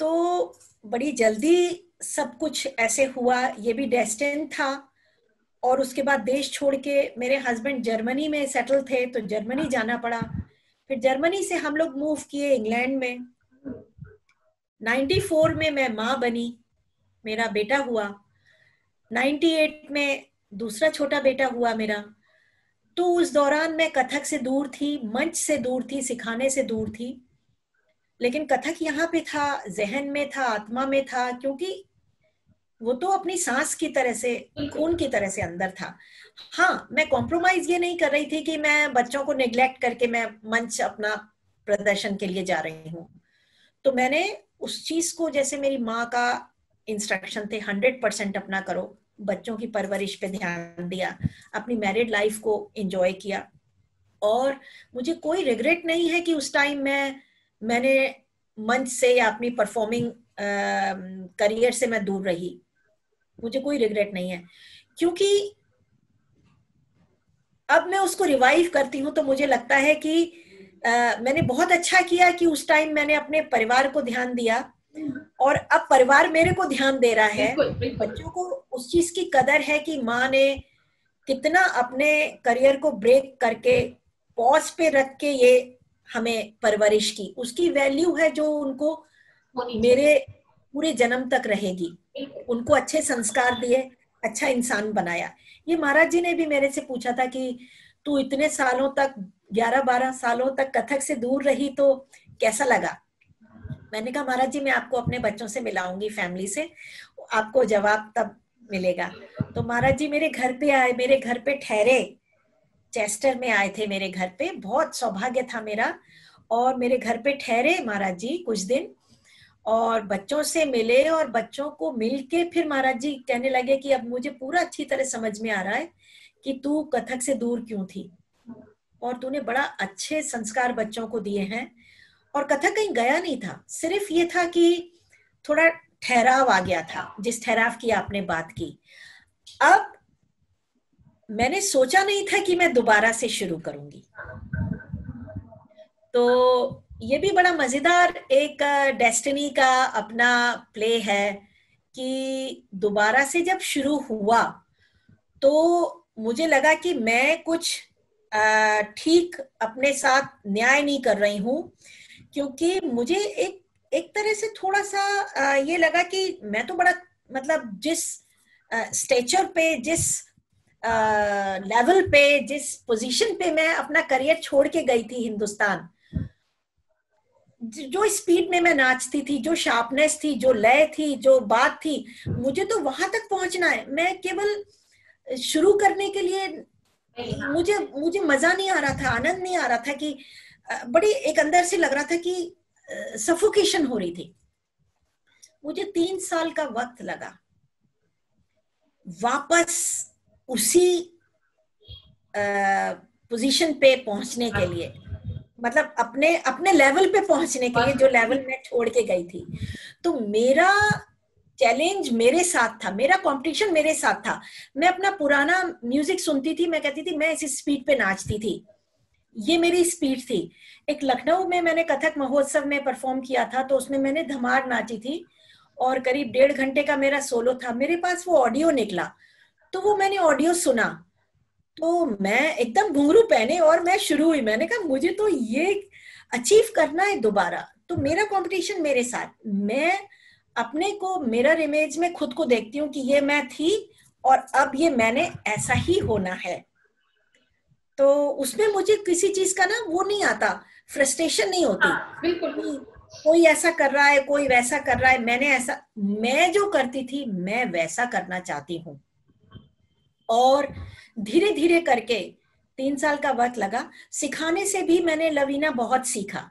तो बड़ी जल्दी सब कुछ ऐसे हुआ, ये भी डेस्टिन था। और उसके बाद देश छोड़ के मेरे हस्बैंड जर्मनी में सेटल थे, तो जर्मनी जाना पड़ा। फिर जर्मनी से हम लोग मूव किए इंग्लैंड में। 94 में मैं माँ बनी, मेरा बेटा हुआ। 98 में दूसरा छोटा बेटा हुआ मेरा। तो उस दौरान मैं कथक से दूर थी, मंच से दूर थी, सिखाने से दूर थी। लेकिन कथक यहाँ पे था, जहन में था, आत्मा में था, क्योंकि वो तो अपनी सांस की तरह से, खून की तरह से अंदर था। हाँ, मैं कॉम्प्रोमाइज ये नहीं कर रही थी कि मैं बच्चों को नेग्लेक्ट करके मैं मंच अपना प्रदर्शन के लिए जा रही हूँ। तो मैंने उस चीज को, जैसे मेरी माँ का इंस्ट्रक्शन थे, 100% अपना करो, बच्चों की परवरिश पे ध्यान दिया, अपनी मैरिड लाइफ को एंजॉय किया। और मुझे कोई रिग्रेट नहीं है कि उस टाइम मैंने मंच से या अपनी परफॉर्मिंग करियर से मैं दूर रही। मुझे कोई रिग्रेट नहीं है, क्योंकि अब मैं उसको रिवाइव करती हूँ तो मुझे लगता है कि मैंने बहुत अच्छा किया कि उस टाइम मैंने अपने परिवार को ध्यान दिया, और अब परिवार मेरे को ध्यान दे रहा है। बच्चों को उस चीज की कदर है कि माँ ने कितना अपने करियर को ब्रेक करके पॉज पे रख के ये हमें परवरिश की, उसकी वैल्यू है जो उनको मेरे पूरे जन्म तक रहेगी। उनको अच्छे संस्कार दिए, अच्छा इंसान बनाया। ये महाराज जी ने भी मेरे से पूछा था कि तू इतने सालों तक, 11-12 सालों तक कथक से दूर रही, तो कैसा लगा? मैंने कहा महाराज जी, मैं आपको अपने बच्चों से मिलाऊंगी, फैमिली से, आपको जवाब तब मिलेगा। तो महाराज जी मेरे घर पे आए, मेरे घर पे ठहरे, चेस्टर में आए थे मेरे घर पे। बहुत सौभाग्य था मेरा, और मेरे घर पे ठहरे महाराज जी कुछ दिन, और बच्चों से मिले। और बच्चों को मिलके फिर महाराज जी कहने लगे कि अब मुझे पूरा अच्छी तरह समझ में आ रहा है कि तू कथक से दूर क्यों थी, और तूने बड़ा अच्छे संस्कार बच्चों को दिए हैं। और कथक कहीं गया नहीं था, सिर्फ ये था कि थोड़ा ठहराव आ गया था, जिस ठहराव की आपने बात की। अब मैंने सोचा नहीं था कि मैं दोबारा से शुरू करूंगी। तो ये भी बड़ा मजेदार एक डेस्टिनी का अपना प्ले है कि दोबारा से जब शुरू हुआ तो मुझे लगा कि मैं कुछ ठीक अपने साथ न्याय नहीं कर रही हूँ, क्योंकि मुझे एक एक तरह से थोड़ा सा ये लगा कि मैं तो बड़ा, मतलब जिस स्टेचर पे, जिस लेवल पे, जिस पोजीशन पे मैं अपना करियर छोड़ के गई थी हिंदुस्तान, जो स्पीड में मैं नाचती थी, जो शार्पनेस थी, जो लय थी, जो बात थी, मुझे तो वहां तक पहुंचना है। मैं केवल शुरू करने के लिए, मुझे मुझे मजा नहीं आ रहा था, आनंद नहीं आ रहा था, कि बड़ी एक अंदर से लग रहा था कि सफोकेशन हो रही थी। मुझे 3 साल का वक्त लगा वापस उसी पोजीशन पे पहुंचने के लिए, मतलब अपने अपने लेवल पे पहुंचने के लिए, जो लेवल मैं छोड़ के गई थी। तो मेरा चैलेंज मेरे साथ था, मेरा कंपटीशन मेरे साथ था। मैं अपना पुराना म्यूजिक सुनती थी, मैं कहती थी मैं इस स्पीड पे नाचती थी, ये मेरी स्पीड थी। एक लखनऊ में मैंने कथक महोत्सव में परफॉर्म किया था, तो उसमें मैंने धमार नाची थी, और करीब 1.5 घंटे का मेरा सोलो था। मेरे पास वो ऑडियो निकला, तो वो मैंने ऑडियो सुना, तो मैं एकदम घुंघरू पहने और मैं शुरू हुई। मैंने कहा मुझे तो ये अचीव करना है दोबारा। तो मेरा कंपटीशन मेरे साथ, मैं अपने को मिरर इमेज में खुद को देखती हूँ कि ये मैं थी, और अब ये मैंने ऐसा ही होना है। तो उसमें मुझे किसी चीज का ना वो नहीं आता, फ्रस्ट्रेशन नहीं होती। बिल्कुल। कोई ऐसा कर रहा है, कोई वैसा कर रहा है, मैंने ऐसा, मैं जो करती थी मैं वैसा करना चाहती हूँ। और धीरे धीरे करके 3 साल का वक्त लगा। सिखाने से भी मैंने लवीना बहुत सीखा,